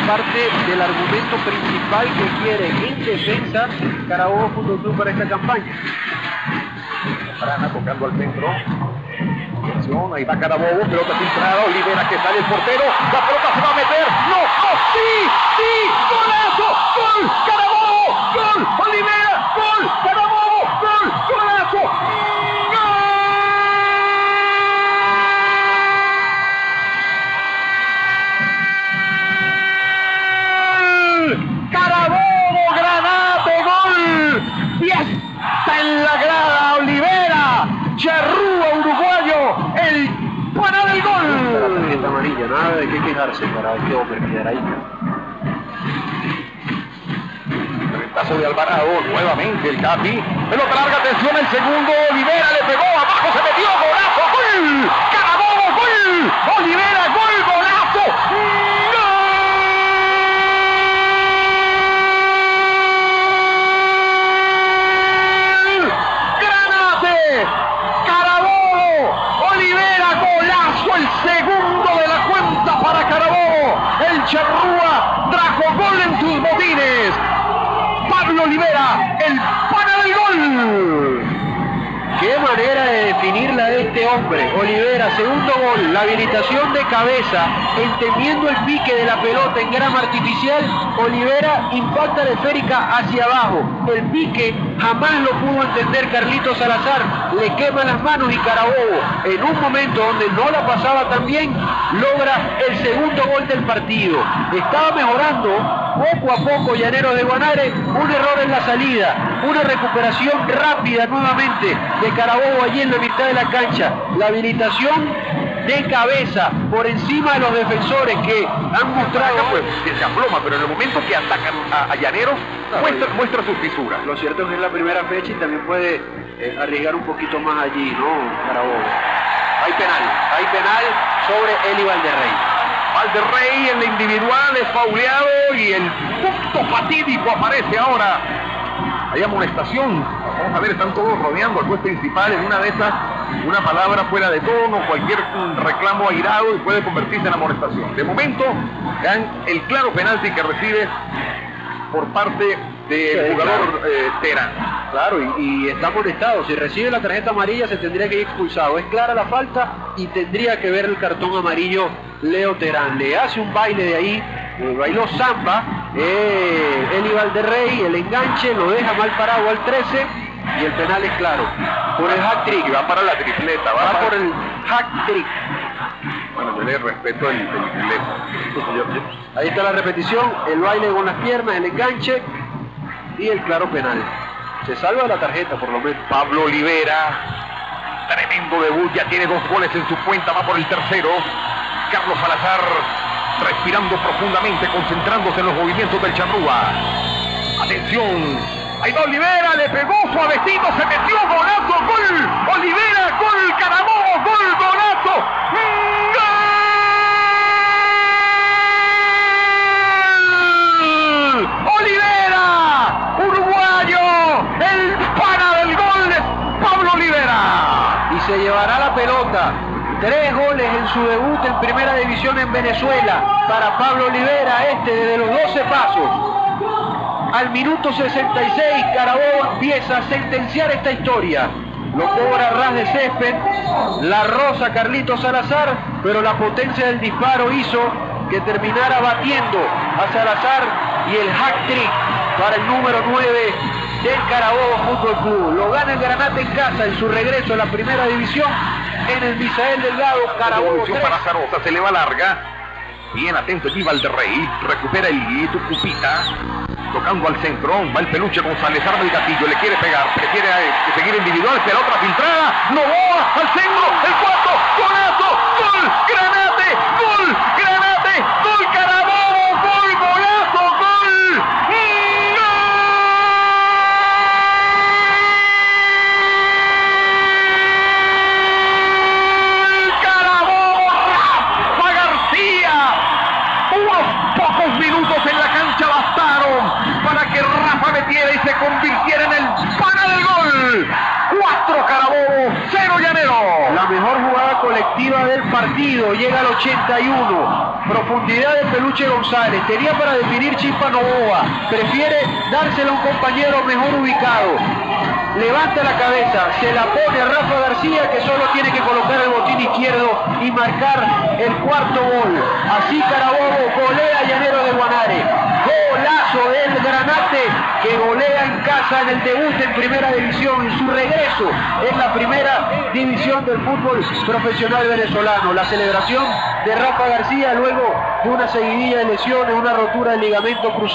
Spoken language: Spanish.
parte del argumento principal que quiere en defensa Carabobo Fútbol Club para esta campaña. Frana tocando al centro. Atención, ahí va Carabobo, pelota filtrada, Olivera que sale el portero, la pelota se va a meter, no, sí, golazo, gol, Carabobo, gol, Olivera, gol, Carabobo, gol, golazo, gol, Carabobo, Granate, gol, fiesta en la grada, Olivera, Charrúa uruguayo, el pana del gol. La tarjeta amarilla, nada de qué quejarse para este hombre Piedradita. Retazo de Alvarado, nuevamente el Capi. Pelota larga, atención, el segundo, Olivera le pegó, abajo se metió, golazo, gol. Carabobo, gol. Olivera, gol, golazo. Segundo de la cuenta para Carabobo. El Charrúa trajo gol en sus botines. Pablo Olivera, el pana del gol. Qué manera de definirla de este hombre. Olivera, segundo gol, la habilitación de cabeza, entendiendo el pique de la pelota en grama artificial. Olivera impacta la esférica hacia abajo. El pique jamás lo pudo entender Carlitos Salazar. Le quema las manos y Carabobo, en un momento donde no la pasaba tan bien, logra el segundo gol del partido. Estaba mejorando poco a poco Llaneros de Guanare, un error en la salida, una recuperación rápida nuevamente de Carabobo allí en la mitad de la cancha, la habilitación de cabeza por encima de los defensores que han mostrado, pues se aploma, pero en el momento que atacan a Llaneros muestra sus fisuras. Lo cierto es que es la primera fecha y también puede arriesgar un poquito más allí, ¿no? Carabobo. Hay penal sobre Eli Valderrey. Valderrey en la individual es fauleado y el punto fatídico aparece ahora. Hay amonestación. Vamos a ver, están todos rodeando al juez principal. En una de esas, una palabra fuera de tono, cualquier reclamo airado y puede convertirse en amonestación. De momento, dan el claro penalti que recibe por parte del jugador Terán. Claro, y está amonestado. Si recibe la tarjeta amarilla se tendría que ir expulsado. Es clara la falta y tendría que ver el cartón amarillo Leo Terán. Le hace un baile de ahí, bailó samba, Eli Valderrey, el enganche, lo deja mal parado al 13 y el penal es claro. Por el hat-trick. Y va para la tripleta. Va por el hat-trick. Bueno, yo le respeto el tripleta. Ahí está la repetición, el baile con las piernas, el enganche y el claro penal. Se salva la tarjeta por lo menos. Pablo Olivera, tremendo debut, ya tiene 2 goles en su cuenta, va por el tercero. Carlos Salazar respirando profundamente, concentrándose en los movimientos del Charrúa. Atención, ahí va Olivera, le pegó suavecito, se metió, golazo, gol. Olivera, gol, Carabobo, gol, golazo. Olivera, uruguayo, el pana del gol es Pablo Olivera. Y se llevará la pelota. 3 goles en su debut en primera división en Venezuela para Pablo Olivera, desde los 12 pasos. Al minuto 66 Carabobo empieza a sentenciar esta historia. Lo cobra ras de césped, la roza Carlitos Salazar, pero la potencia del disparo hizo que terminara batiendo a Salazar y el hat-trick para el número 9 del Carabobo Fútbol Club. Lo gana el Granate en casa en su regreso a la primera división en el Misael Delgado. Carabobo 3. Para Zarosa, se le va larga. Bien atento allí Valderrey, recupera el Tucupita, tocando al centro, va el peluche González, arma el gatillo, le quiere pegar, prefiere seguir individual, se la otra filtrada, Novoa al centro, el cuarto, golazo, gol, Granate, gol, Granate, gol, Carabobo, gol, golazo, gol, Carabobo, Rafa García. Unos pocos minutos en la cancha bastaron para que Rafa metiera y se convirtiera en el pana del gol. 4 Carabobo, 0 Llanero. La mejor jugada colectiva del partido llega al 81. Profundidad de Peluche González. Tenía para definir Chispa Novoa. Prefiere dársela a un compañero mejor ubicado. Levanta la cabeza, se la pone a Rafa García, que solo tiene que colocar el botín izquierdo y marcar el cuarto gol. Así Carabobo golea a Llanero de Guanare. Golazo del Granate, que golea en casa en el debut en primera división, en su regreso en la primera división del fútbol profesional venezolano. La celebración de Rafa García luego de una seguidilla de lesiones, una rotura del ligamento cruzado.